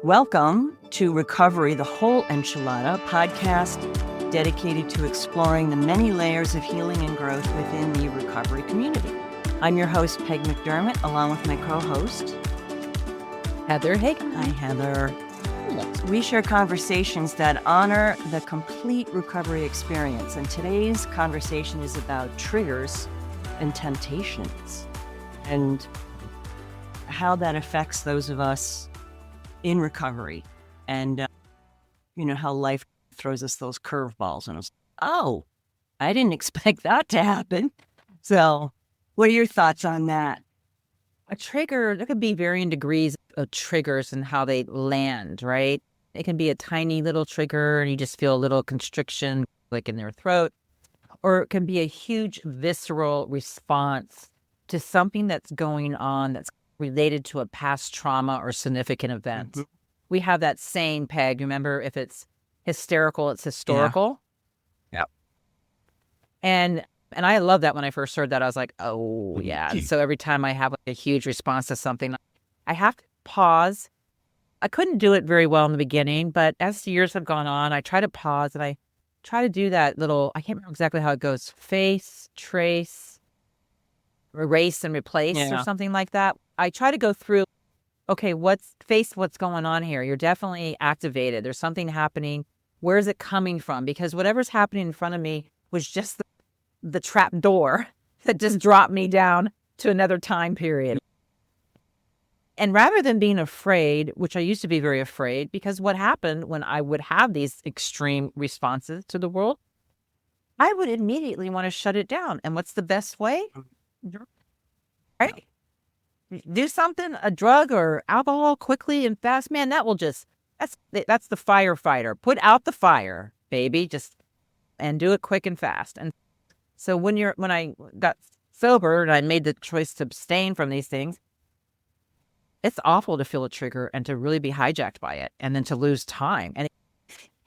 Welcome to Recovery, the Whole Enchilada podcast dedicated to exploring the many layers of healing and growth within the recovery community. I'm your host, Peg McDermott, along with my co-host, Heather Hagen. Hi, Heather. We share conversations that honor the complete recovery experience, and today's conversation is about triggers and temptations and how that affects those of us in recovery, and how life throws us those curveballs, and it's, oh, I didn't expect that to happen. So what are your thoughts on that? A trigger, there could be varying degrees of triggers and how they land, right? It can be a tiny little trigger and you just feel a little constriction like in their throat, or it can be a huge visceral response to something that's going on that's related to a past trauma or significant event. Mm-hmm. We have that saying, Peg, remember, if it's hysterical, it's historical. Yeah. And I love that. When I first heard that, I was like, oh, yeah. And so every time I have like a huge response to something, I have to pause. I couldn't do it very well in the beginning, but as the years have gone on, I try to pause and I try to do that little, I can't remember exactly how it goes, face, trace, erase and replace or something like that. I try to go through, okay, what's going on here? You're definitely activated. There's something happening. Where is it coming from? Because whatever's happening in front of me was just the trap door that just dropped me down to another time period. And rather than being afraid, which I used to be very afraid, because what happened when I would have these extreme responses to the world, I would immediately want to shut it down. And what's the best way? Right? Do something, a drug or alcohol quickly and fast. Man, that will just, that's the firefighter. Put out the fire, baby, and do it quick and fast. And so when I got sober and I made the choice to abstain from these things, it's awful to feel a trigger and to really be hijacked by it and then to lose time. And it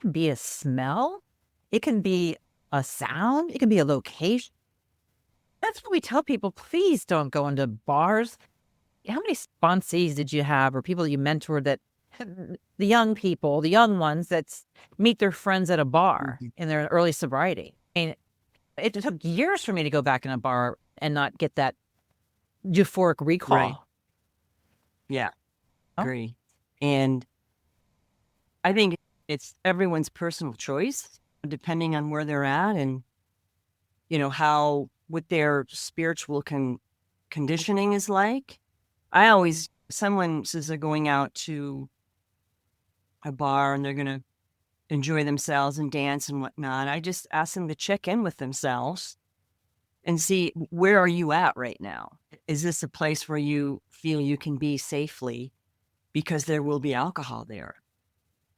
can be a smell. It can be a sound. It can be a location. That's what we tell people. Please don't go into bars. How many sponsees did you have or people you mentored that the young people, the young ones that meet their friends at a bar in their early sobriety? I mean, it took years for me to go back in a bar and not get that euphoric recall. Right. Yeah, agree. And I think it's everyone's personal choice, depending on where they're at and, how, what their spiritual conditioning is like. Someone says they're going out to a bar and they're going to enjoy themselves and dance and whatnot. I just ask them to check in with themselves and see, where are you at right now? Is this a place where you feel you can be safely? Because there will be alcohol there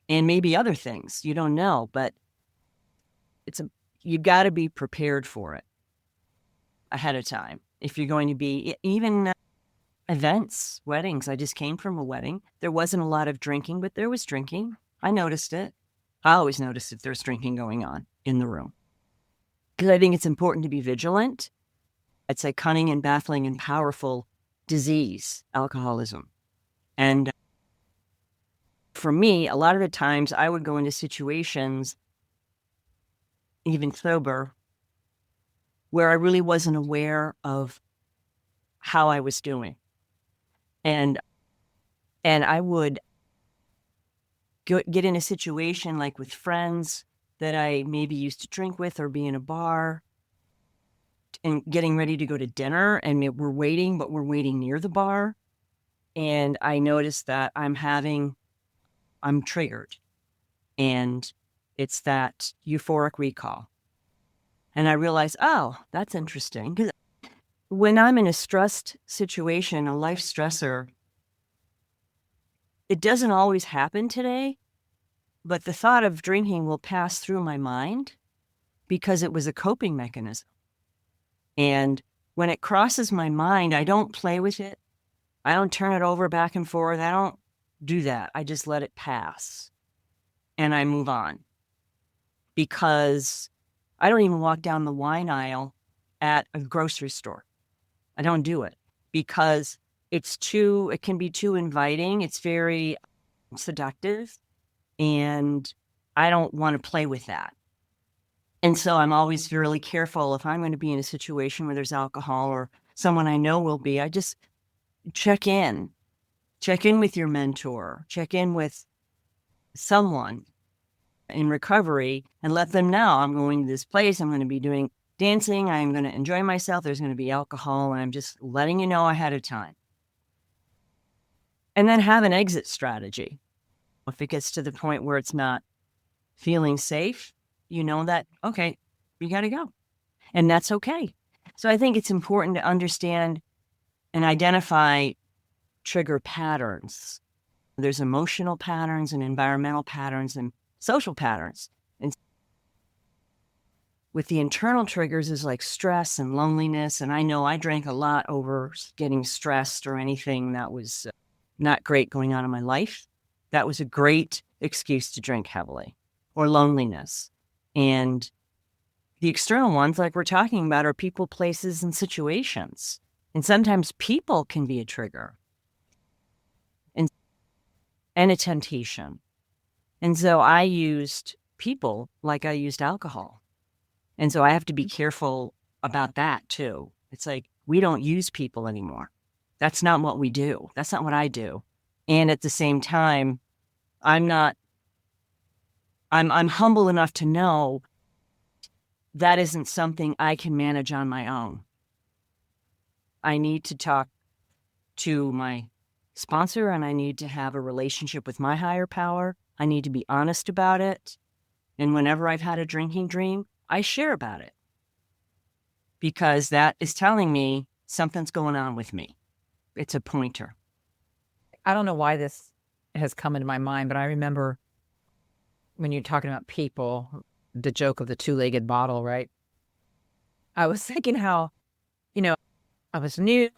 and maybe other things, you don't know, but you got to be prepared for it ahead of time. If you're going to be even events, weddings. I just came from a wedding. There wasn't a lot of drinking, but there was drinking. I noticed it. I always notice if there's drinking going on in the room. Because I think it's important to be vigilant. It's a cunning and baffling and powerful disease, alcoholism. And for me, a lot of the times I would go into situations, even sober, where I really wasn't aware of how I was doing. And I would get in a situation like with friends that I maybe used to drink with or be in a bar and getting ready to go to dinner, and we're waiting near the bar. And I noticed that I'm triggered, and it's that euphoric recall. And I realized, oh, that's interesting. Because when I'm in a stressed situation, a life stressor, it doesn't always happen today, but the thought of drinking will pass through my mind because it was a coping mechanism. And when it crosses my mind, I don't play with it. I don't turn it over back and forth. I don't do that. I just let it pass and I move on, because I don't even walk down the wine aisle at a grocery store. I don't do it because it can be too inviting. It's very seductive, and I don't want to play with that. And so I'm always really careful if I'm going to be in a situation where there's alcohol or someone I know will be. I just check in with your mentor, check in with someone in recovery and let them know I'm going to this place. I'm going to be doing dancing. I'm going to enjoy myself. There's going to be alcohol, and I'm just letting you know ahead of time. And then have an exit strategy. If it gets to the point where it's not feeling safe, you know that, okay, you got to go. And that's okay. So I think it's important to understand and identify trigger patterns. There's emotional patterns and environmental patterns and social patterns. And with the internal triggers is like stress and loneliness. And I know I drank a lot over getting stressed or anything that was not great going on in my life. That was a great excuse to drink heavily, or loneliness. And the external ones, like we're talking about, are people, places, and situations. And sometimes people can be a trigger and a temptation. And so I used people like I used alcohol. And so I have to be careful about that too. It's like, we don't use people anymore. That's not what we do. That's not what I do. And at the same time, I'm humble enough to know that isn't something I can manage on my own. I need to talk to my sponsor, and I need to have a relationship with my higher power. I need to be honest about it. And whenever I've had a drinking dream, I share about it, because that is telling me something's going on with me. It's a pointer. I don't know why this has come into my mind, but I remember when you're talking about people, the joke of the two-legged bottle, right? I was thinking how, I was new.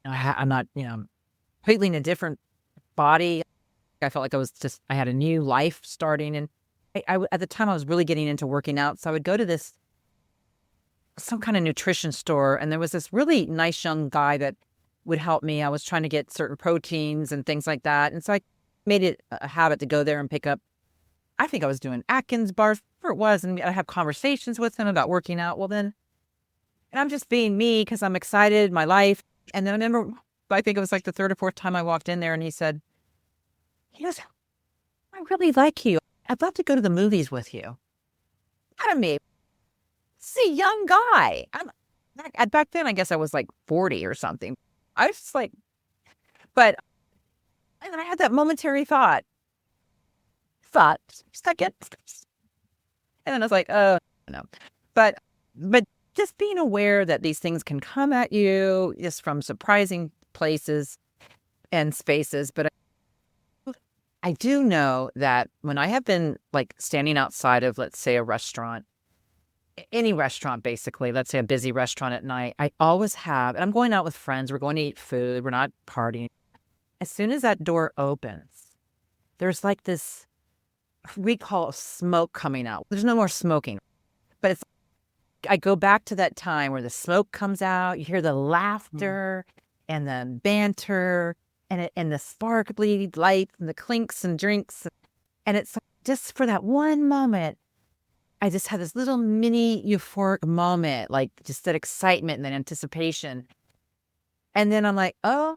I'm not, completely in a different body. I felt like I had a new life starting. And at the time I was really getting into working out. So I would go to some kind of nutrition store, and there was this really nice young guy that would help me. I was trying to get certain proteins and things like that. And so I made it a habit to go there and pick up, I think I was doing Atkins bars, whatever it was. And I'd have conversations with him about working out. And I'm just being me because I'm excited, my life. And then I remember, I think it was like the third or fourth time I walked in there, and he goes, I really like you. I'd love to go to the movies with you. Out of me. See, young guy. Back then, I guess I was like 40 or something. I was just like, but and I had that momentary thought, stuck it. And then I was like, oh, no. But just being aware that these things can come at you just from surprising places and spaces. But I do know that when I have been like standing outside of, let's say, a restaurant, any restaurant, basically, let's say a busy restaurant at night, I always have, and I'm going out with friends, we're going to eat food, we're not partying. As soon as that door opens, there's like this, we call it smoke coming out. There's no more smoking, but I go back to that time where the smoke comes out, you hear the laughter and the banter and the sparkly light and the clinks and drinks. And it's just for that one moment, I just had this little mini euphoric moment, like just that excitement and that anticipation. And then I'm like, oh,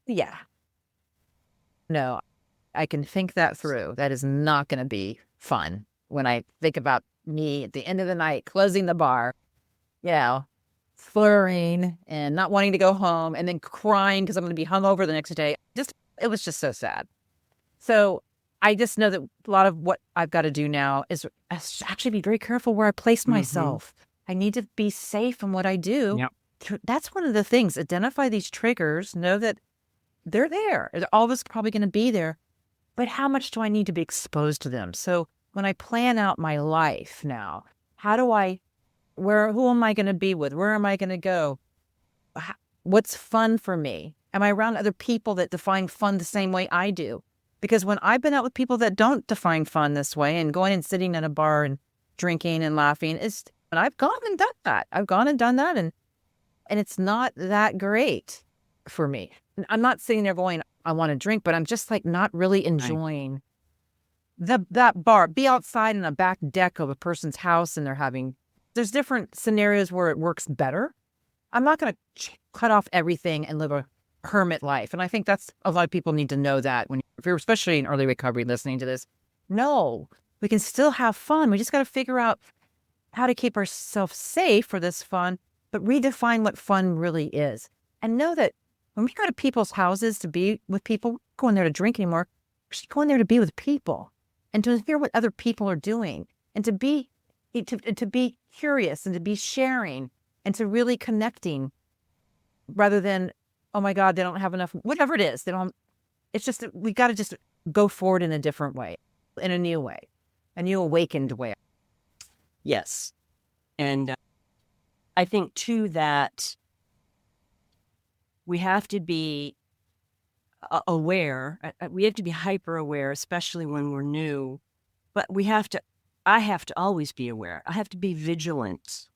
yeah. No, I can think that through. That is not going to be fun when I think about me at the end of the night, closing the bar, slurring and not wanting to go home, and then crying because I'm going to be hungover the next day. It was just so sad. So I just know that a lot of what I've got to do now is actually be very careful where I place myself. I need to be safe in what I do. Yep. That's one of the things. Identify these triggers. Know that they're there. They're always probably going to be there. But how much do I need to be exposed to them? So when I plan out my life now, who am I going to be with? Where am I going to go? What's fun for me? Am I around other people that define fun the same way I do? Because when I've been out with people that don't define fun this way, and going and sitting in a bar and drinking and laughing, and I've gone and done that. And it's not that great for me. I'm not sitting there going, I want to drink, but I'm just like not really enjoying that bar. Be outside in a back deck of a person's house and there's different scenarios where it works better. I'm not going to cut off everything and live a hermit life. And I think that's a lot of people need to know that if you're especially in early recovery listening to this. No, we can still have fun. We just got to figure out how to keep ourselves safe for this fun, but redefine what fun really is. And know that when we go to people's houses to be with people, we're not going there to drink anymore. We're just going there to be with people and to hear what other people are doing and to be curious and to be sharing and to really connecting rather than, oh my God, they don't have enough, whatever it is. It's just, we got to just go forward in a different way, in a new way, a new awakened way. Yes. And I think too that we have to be aware. We have to be hyper aware, especially when we're new, but I have to always be aware. I have to be vigilant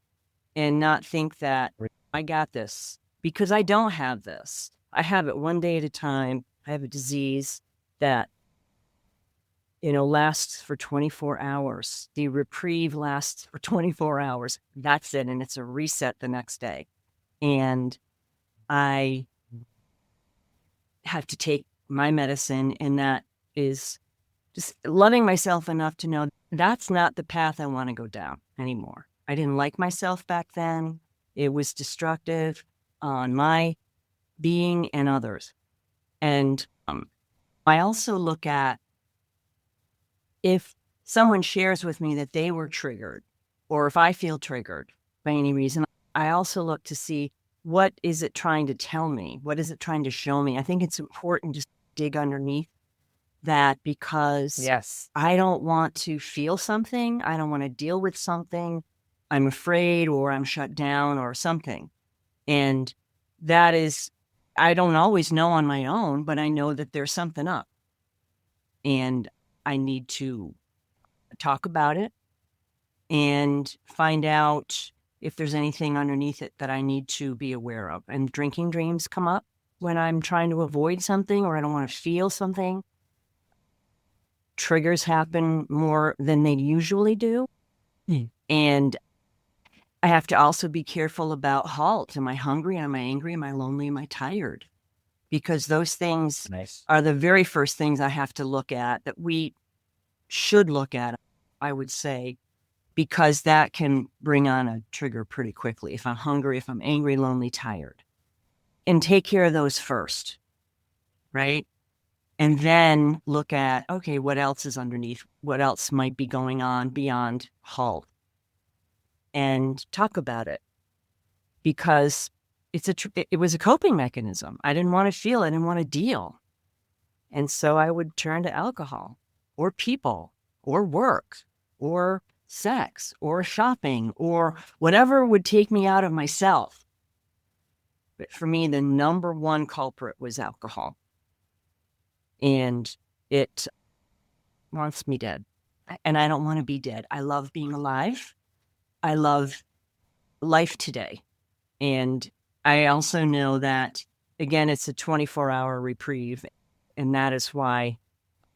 and not think that I got this, because I don't have this. I have it one day at a time. I have a disease that, lasts for 24 hours. The reprieve lasts for 24 hours. That's it. And it's a reset the next day. And I have to take my medicine, and that is just loving myself enough to know that's not the path I want to go down anymore. I didn't like myself back then. It was destructive on my being and others. And I also look at, if someone shares with me that they were triggered, or if I feel triggered by any reason, I also look to see, what is it trying to tell me? What is it trying to show me? I think it's important to dig underneath that, because yes, I don't want to feel something. I don't want to deal with something. I'm afraid, or I'm shut down or something. And that is, I don't always know on my own, but I know that there's something up. And I need to talk about it and find out if there's anything underneath it that I need to be aware of. And drinking dreams come up when I'm trying to avoid something or I don't want to feel something. Triggers happen more than they usually do. And I have to also be careful about halt. Am I hungry? Am I angry? Am I lonely? Am I tired? Because those things are the very first things I have to look at, that we should look at, I would say, because that can bring on a trigger pretty quickly. If I'm hungry, if I'm angry, lonely, tired. And take care of those first, right? And then look at, okay, what else is underneath? What else might be going on beyond halt? And talk about it. Because it was a coping mechanism. I didn't want to feel, I didn't want to deal. And so I would turn to alcohol or people or work or sex or shopping or whatever would take me out of myself. But for me, the number one culprit was alcohol. And it wants me dead. And I don't want to be dead. I love being alive. I love life today. And I also know that, again, it's a 24-hour reprieve. And that is why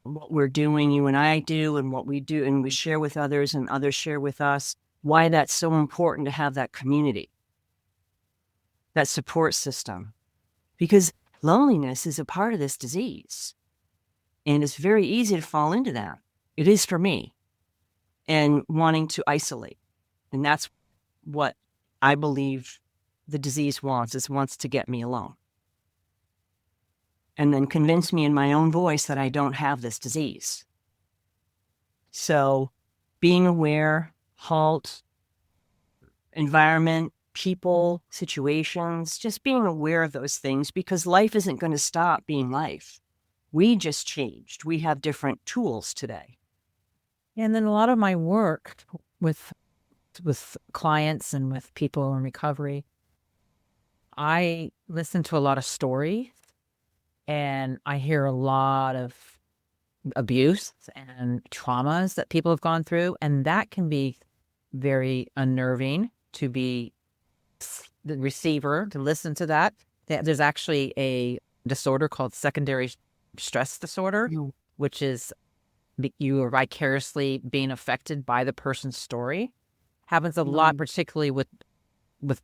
what we're doing, you and I do, and what we do, and we share with others and others share with us, why that's so important to have that community, that support system. Because loneliness is a part of this disease. And it's very easy to fall into that. It is for me. And wanting to isolate. And that's what I believe the disease wants to get me alone. And then convince me in my own voice that I don't have this disease. So being aware, halt, environment, people, situations, just being aware of those things, because life isn't going to stop being life. We just changed. We have different tools today. And then a lot of my work with clients and with people in recovery, I listen to a lot of stories and I hear a lot of abuse and traumas that people have gone through. And that can be very unnerving to be the receiver, to listen to that. There's actually a disorder called secondary stress disorder, which is you are vicariously being affected by the person's story. Happens a lot, particularly with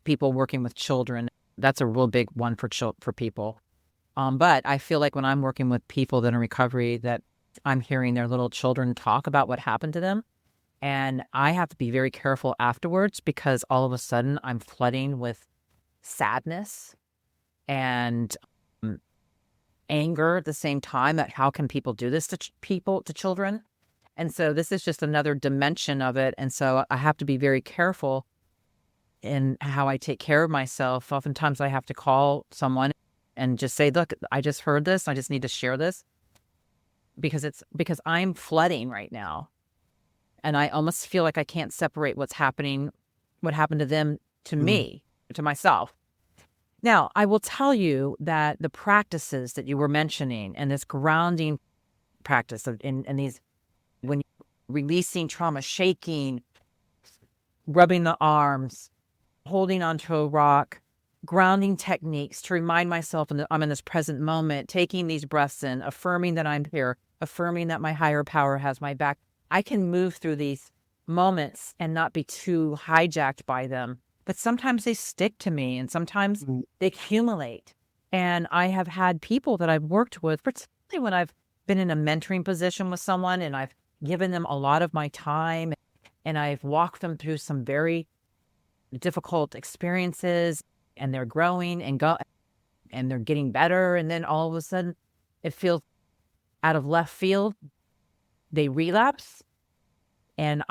people working with children. That's a real big one for people. But I feel like when I'm working with people that are in recovery, that I'm hearing their little children talk about what happened to them. And I have to be very careful afterwards because all of a sudden I'm flooding with sadness and anger at the same time at how can people do this to to children. And so this is just another dimension of it. And so I have to be very careful in how I take care of myself. Oftentimes I have to call someone and just say, look, I just heard this. I just need to share this because I'm flooding right now. And I almost feel like I can't separate what happened to them, to me, to myself. Now, I will tell you that the practices that you were mentioning and this grounding practice in these, when you're releasing trauma, shaking, rubbing the arms, holding onto a rock, grounding techniques to remind myself that I'm in this present moment, taking these breaths in, affirming that I'm here, affirming that my higher power has my back. I can move through these moments and not be too hijacked by them. But sometimes they stick to me and sometimes they accumulate. And I have had people that I've worked with, particularly when I've been in a mentoring position with someone and I've given them a lot of my time and I've walked them through some very difficult experiences and they're growing and they're getting better. And then all of a sudden it feels out of left field. They relapse. And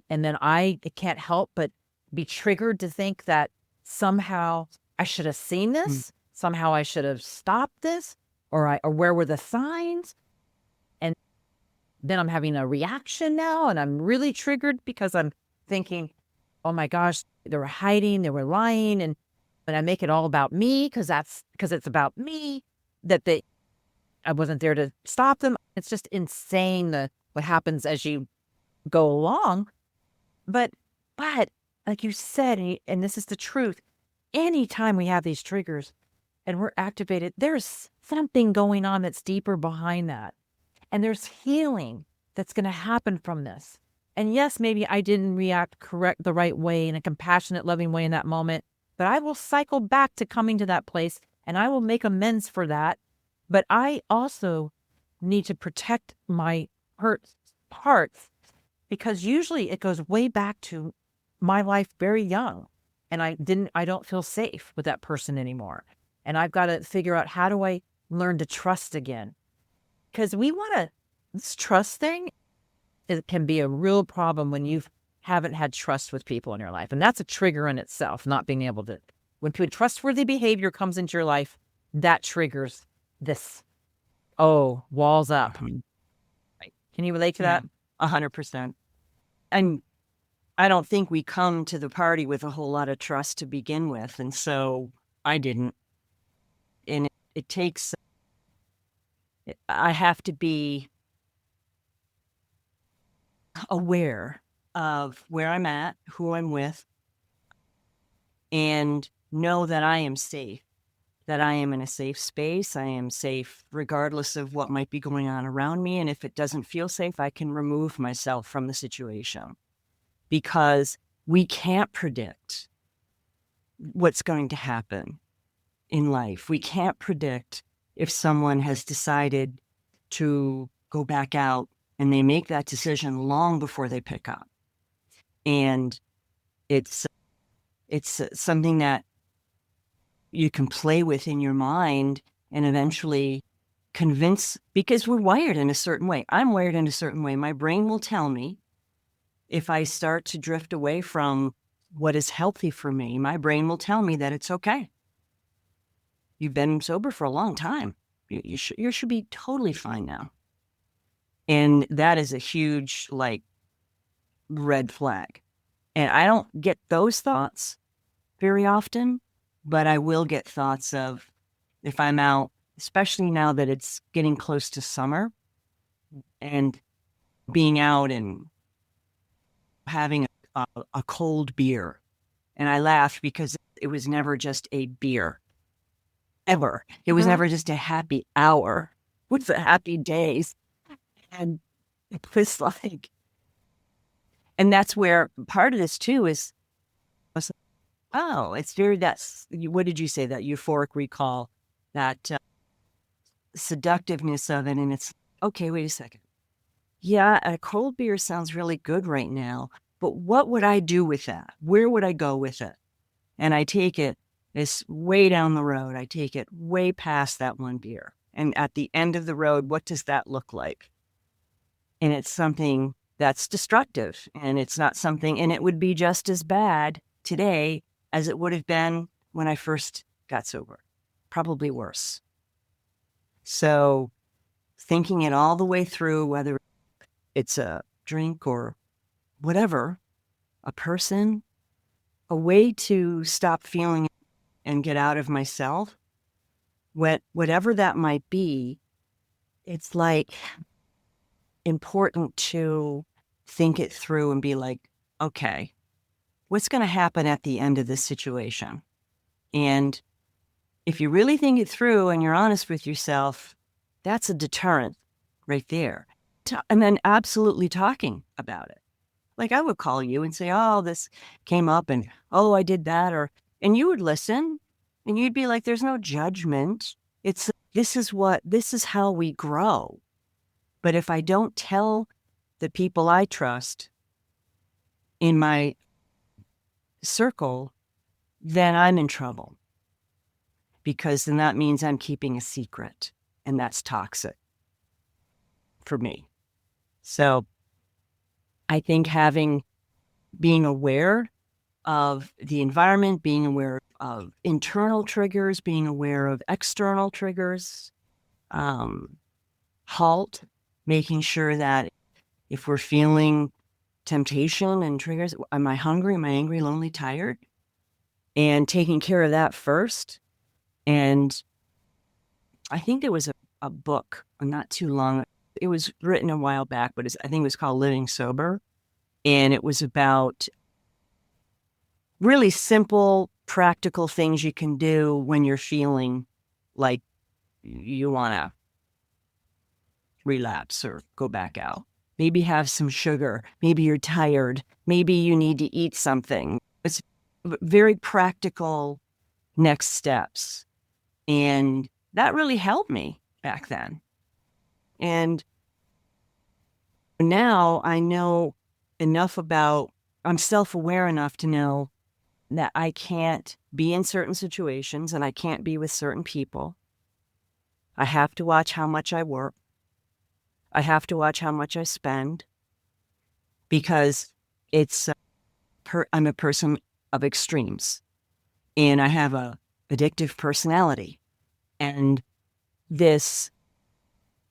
then I can't help but be triggered to think that somehow I should have seen this. Somehow I should have stopped this, or where were the signs? And then I'm having a reaction now, and I'm really triggered because I'm thinking, oh my gosh, they were hiding, they were lying, and I make it all about me because it's about me that I wasn't there to stop them. It's just insane what happens as you go along. But like you said, and this is the truth, anytime we have these triggers and we're activated, there's something going on that's deeper behind that. And there's healing that's going to happen from this. And yes, maybe I didn't react the right way in a compassionate, loving way in that moment, but I will cycle back to coming to that place and I will make amends for that. But I also need to protect my hurt parts because usually it goes way back to my life very young. And I don't feel safe with that person anymore. And I've got to figure out, how do I learn to trust again? Because this trust thing, it can be a real problem when you haven't had trust with people in your life. And that's a trigger in itself, not being able to, when trustworthy behavior comes into your life, that triggers this, walls up. Right. Can you relate to that? 100%. And I don't think we come to the party with a whole lot of trust to begin with. And so I didn't. And it takes, I have to be aware of where I'm at, who I'm with, and know that I am safe, that I am in a safe space. I am safe regardless of what might be going on around me. And if it doesn't feel safe, I can remove myself from the situation, because we can't predict what's going to happen in life. We can't predict if someone has decided to go back out, and they make that decision long before they pick up. And it's something that you can play with in your mind and eventually convince, because we're wired in a certain way. I'm wired in a certain way. My brain will tell me if I start to drift away from what is healthy for me. My brain will tell me that it's okay. You've been sober for a long time. You should be totally fine now. And that is a huge, red flag. And I don't get those thoughts very often, but I will get thoughts of, if I'm out, especially now that it's getting close to summer, and being out and having a cold beer. And I laughed because it was never just a beer. ever. It was never just a happy hour with the happy days. And it was like, and that's where part of this too is, oh, it's very, what did you say? That euphoric recall, that seductiveness of it. And it's, okay, wait a second. Yeah, a cold beer sounds really good right now, but what would I do with that? Where would I go with it? And I take it, it's way down the road. I take it way past that one beer. And at the end of the road, what does that look like? And it's something that's destructive, and it's not something, and it would be just as bad today as it would have been when I first got sober, probably worse. So thinking it all the way through, whether it's a drink or whatever, a person, a way to stop feeling and get out of myself, whatever that might be, it's like important to think it through and be like, okay, what's going to happen at the end of this situation? And if you really think it through and you're honest with yourself, that's a deterrent right there. And then absolutely talking about it. Like I would call you and say, oh, this came up and, oh, I did that. And you would listen and you'd be like, there's no judgment. This is how we grow. But if I don't tell the people I trust in my circle, then I'm in trouble. Because then that means I'm keeping a secret, and that's toxic for me. So I think being aware of the environment, being aware of internal triggers, being aware of external triggers, halt, making sure that if we're feeling temptation and triggers, am I hungry? Am I angry, lonely, tired? And taking care of that first. And I think there was a book not too long. It was written a while back, but I think it was called Living Sober. And it was about really simple, practical things you can do when you're feeling like you want to relapse or go back out. Maybe have some sugar. Maybe you're tired. Maybe you need to eat something. It's very practical next steps. And that really helped me back then. And now I know enough I'm self-aware enough to know that I can't be in certain situations and I can't be with certain people. I have to watch how much I work. I have to watch how much I spend because I'm a person of extremes and I have a addictive personality. And this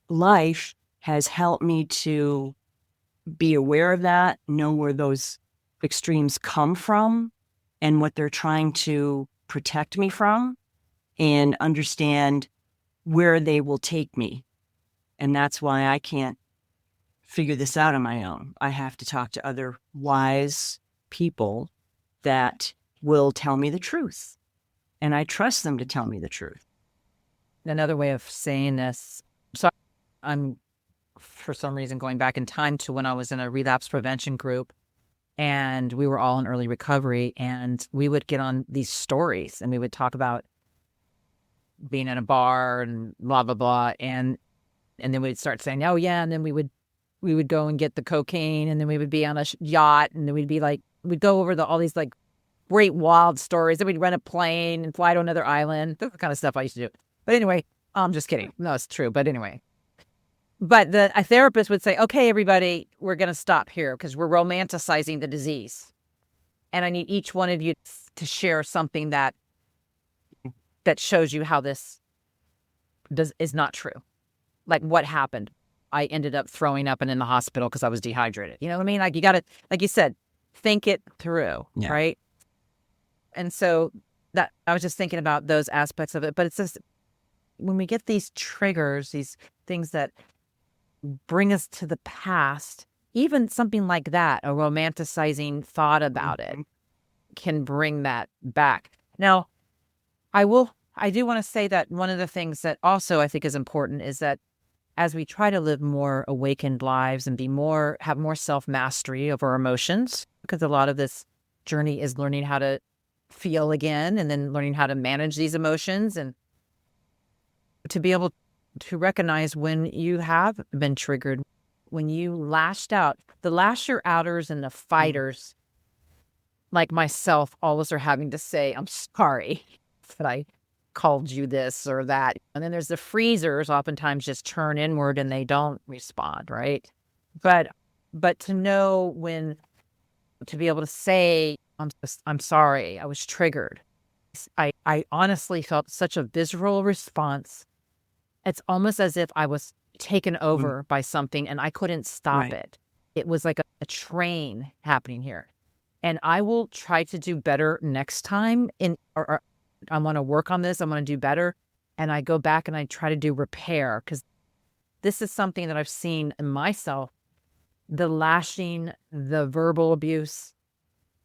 life has helped me to be aware of that, know where those extremes come from and what they're trying to protect me from, and understand where they will take me. And that's why I can't figure this out on my own. I have to talk to other wise people that will tell me the truth. And I trust them to tell me the truth. Another way of saying this, so I'm, for some reason, going back in time to when I was in a relapse prevention group and we were all in early recovery, and we would get on these stories and we would talk about being in a bar and blah, blah, blah. And then we'd start saying, oh yeah. And then we would go and get the cocaine, and then we would be on a yacht, and then we'd go over all these like great wild stories. Then we'd rent a plane and fly to another island. That's the kind of stuff I used to do. But anyway, I'm just kidding. No, it's true. But anyway, a therapist would say, okay, everybody, we're going to stop here because we're romanticizing the disease. And I need each one of you to share something that shows you how this is not true. Like what happened. I ended up throwing up and in the hospital because I was dehydrated. You know what I mean? Like you got to, like you said, think it through, yeah. Right? And so that I was just thinking about those aspects of it. But it's just when we get these triggers, these things that bring us to the past, even something like that, a romanticizing thought about it can bring that back. Now, I will I do want to say that one of the things that also I think is important is that as we try to live more awakened lives and have more self-mastery of our emotions, because a lot of this journey is learning how to feel again and then learning how to manage these emotions and to be able to recognize when you have been triggered, when you lashed out. The lasher outers and the fighters, like myself, always are having to say, I'm sorry that I called you this or that. And then there's the freezers, oftentimes just turn inward and they don't respond, right? But to know when to be able to say, I'm sorry, I was triggered. I honestly felt such a visceral response. It's almost as if I was taken over by something and I couldn't stop it. It was like a train happening here. And I will try to do better next time. Or I want to work on this. I want to do better. And I go back and I try to do repair, because this is something that I've seen in myself. The lashing, the verbal abuse,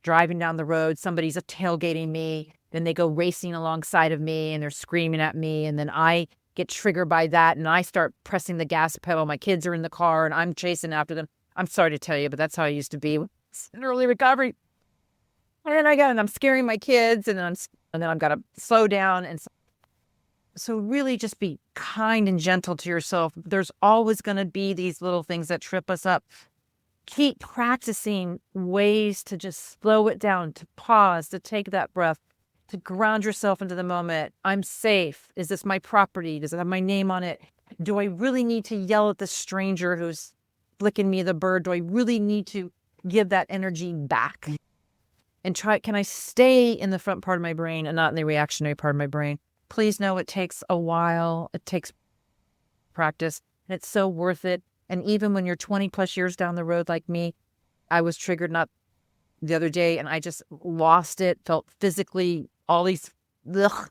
driving down the road, somebody's tailgating me, then they go racing alongside of me and they're screaming at me. And then I get triggered by that and I start pressing the gas pedal. My kids are in the car and I'm chasing after them. I'm sorry to tell you, but that's how I used to be in early recovery. And then I'm scaring my kids, and then I've got to slow down. And so really just be kind and gentle to yourself. There's always going to be these little things that trip us up. Keep practicing ways to just slow it down, to pause, to take that breath, to ground yourself into the moment. I'm safe. Is this my property? Does it have my name on it? Do I really need to yell at the stranger who's flicking me the bird? Do I really need to give that energy back? And can I stay in the front part of my brain and not in the reactionary part of my brain? Please know it takes a while. It takes practice, and it's so worth it. And even when you're 20 plus years down the road like me, I was triggered not the other day and I just lost it, felt physically all these, ugh.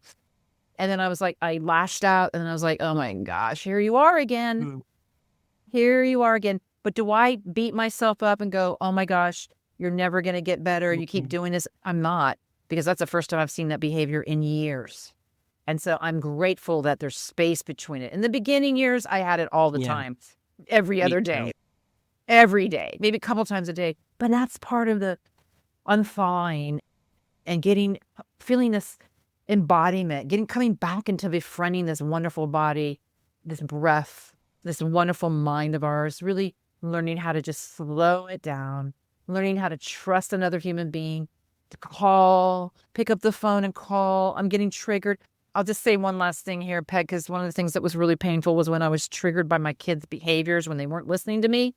And then I was like, I lashed out and then I was like, oh my gosh, here you are again. Here you are again. But do I beat myself up and go, oh my gosh, you're never going to get better. You keep doing this. I'm not, because that's the first time I've seen that behavior in years. And so I'm grateful that there's space between it. In the beginning years, I had it all the time, every other day, every day, maybe a couple times a day. But that's part of the unthawing and feeling this embodiment, coming back into befriending this wonderful body, this breath, this wonderful mind of ours, really learning how to just slow it down, learning how to trust another human being, to pick up the phone and call. I'm getting triggered. I'll just say one last thing here, Peg, because one of the things that was really painful was when I was triggered by my kids' behaviors when they weren't listening to me.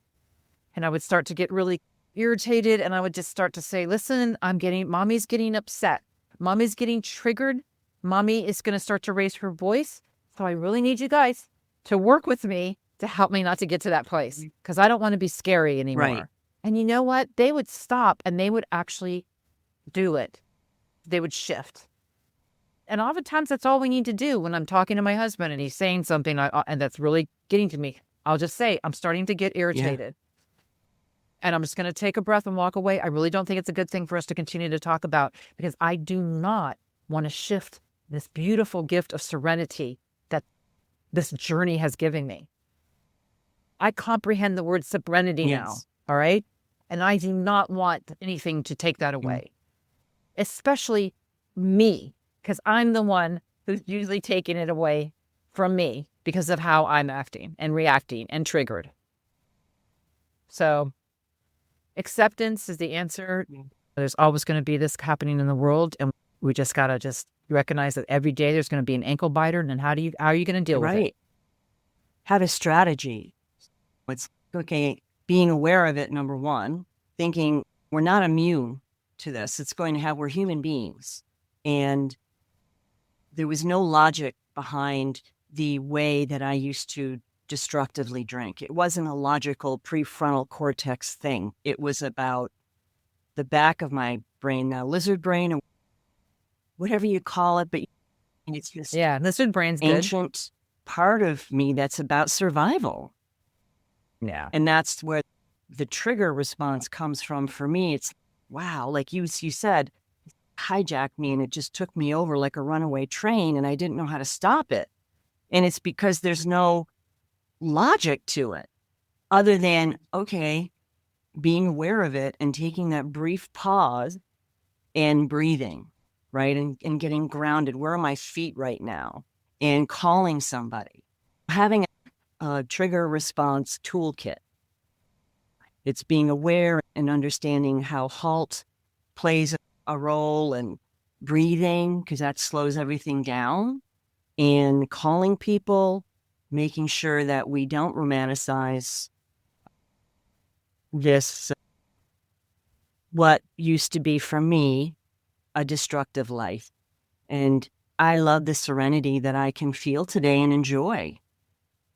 And I would start to get really irritated and I would just start to say, listen, mommy's getting upset. Mommy's getting triggered. Mommy is going to start to raise her voice. So I really need you guys to work with me to help me not to get to that place, because I don't want to be scary anymore. Right. And you know what? They would stop and they would actually do it. They would shift. And oftentimes that's all we need to do. When I'm talking to my husband and he's saying something and that's really getting to me, I'll just say, I'm starting to get irritated. And I'm just going to take a breath and walk away. I really don't think it's a good thing for us to continue to talk about, because I do not want to shift this beautiful gift of serenity that this journey has given me. I comprehend the word serenity now. All right. And I do not want anything to take that away, especially me, because I'm the one who's usually taking it away from me because of how I'm acting and reacting and triggered. So acceptance is the answer. There's always going to be this happening in the world, and we just got to just recognize that every day there's going to be an ankle biter, and then how are you going to deal with it? Have a strategy. It's okay. Being aware of it, number one, thinking we're not immune to this. We're human beings. And there was no logic behind the way that I used to destructively drink. It wasn't a logical prefrontal cortex thing. It was about the back of my brain, now lizard brain, or whatever you call it, but it's this lizard brain's ancient part of me that's about survival. Yeah. And that's where the trigger response comes from for me. It's, wow, like you said, hijacked me and it just took me over like a runaway train and I didn't know how to stop it. And it's because there's no logic to it other than, okay, being aware of it and taking that brief pause and breathing, right? And getting grounded. Where are my feet right now? And calling somebody, having a trigger response toolkit. It's being aware and understanding how halt plays a role and breathing, because that slows everything down, and calling people, making sure that we don't romanticize this, what used to be for me, a destructive life. And I love the serenity that I can feel today and enjoy,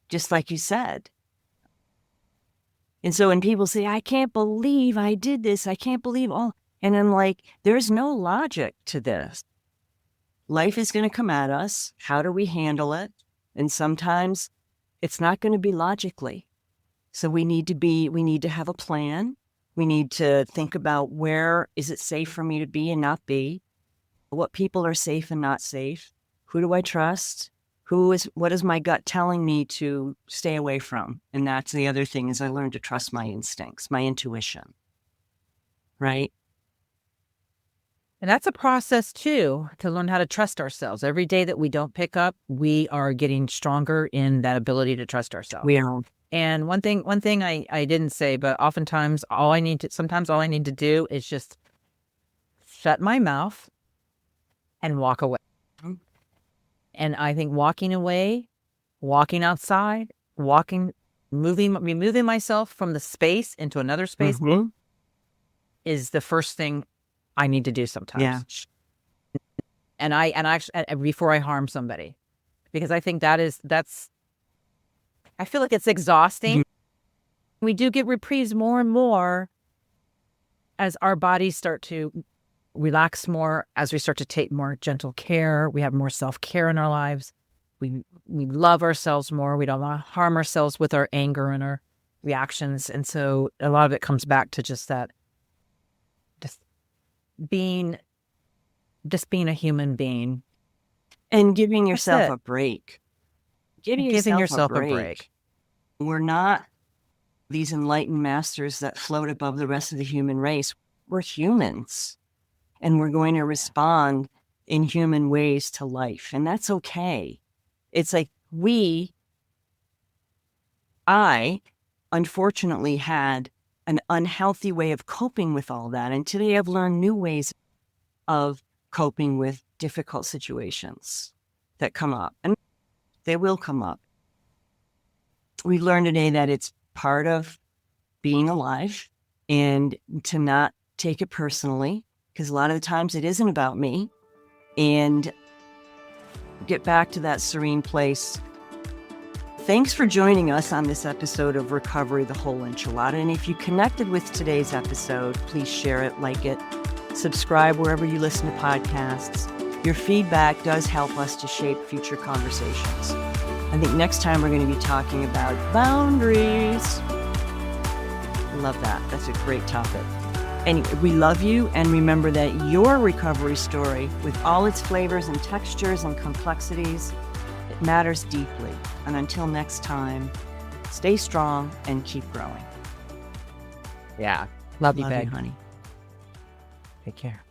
just like you said. And so when people say, I can't believe I did this, I can't believe all, and I'm like, there's no logic to this. Life is going to come at us. How do we handle it? And sometimes it's not going to be logically. So we need to have a plan. We need to think about, where is it safe for me to be and not be? What people are safe and not safe? Who do I trust? What is my gut telling me to stay away from? And that's the other thing, is I learned to trust my instincts, my intuition, right? And that's a process too, to learn how to trust ourselves. Every day that we don't pick up, we are getting stronger in that ability to trust ourselves. We are. And one thing I didn't say, but oftentimes sometimes all I need to do is just shut my mouth and walk away. Mm-hmm. And I think walking away, walking outside, removing myself from the space into another space, mm-hmm, is the first thing I need to do sometimes. Yeah. And I actually, before I harm somebody, because I think I feel like it's exhausting. Mm-hmm. We do get reprieves more and more as our bodies start to relax more, as we start to take more gentle care. We have more self-care in our lives. We love ourselves more. We don't want to harm ourselves with our anger and our reactions. And so a lot of it comes back to just being a human being. And giving yourself a break. Giving yourself a break. We're not these enlightened masters that float above the rest of the human race. We're humans. And we're going to respond in human ways to life. And that's okay. It's like I unfortunately had an unhealthy way of coping with all that. And today I've learned new ways of coping with difficult situations that come up. And they will come up. We learned today that it's part of being alive, and to not take it personally, because a lot of the times it isn't about me, and get back to that serene place. Thanks for joining us on this episode of Recovery, the Whole Enchilada. And if you connected with today's episode, please share it, like it, subscribe wherever you listen to podcasts. Your feedback does help us to shape future conversations. I think next time we're going to be talking about boundaries. Love that. That's a great topic. Anyway, we love you, and remember that your recovery story, with all its flavors and textures and complexities, it matters deeply. And until next time, stay strong and keep growing. Yeah. Love you, honey. Take care.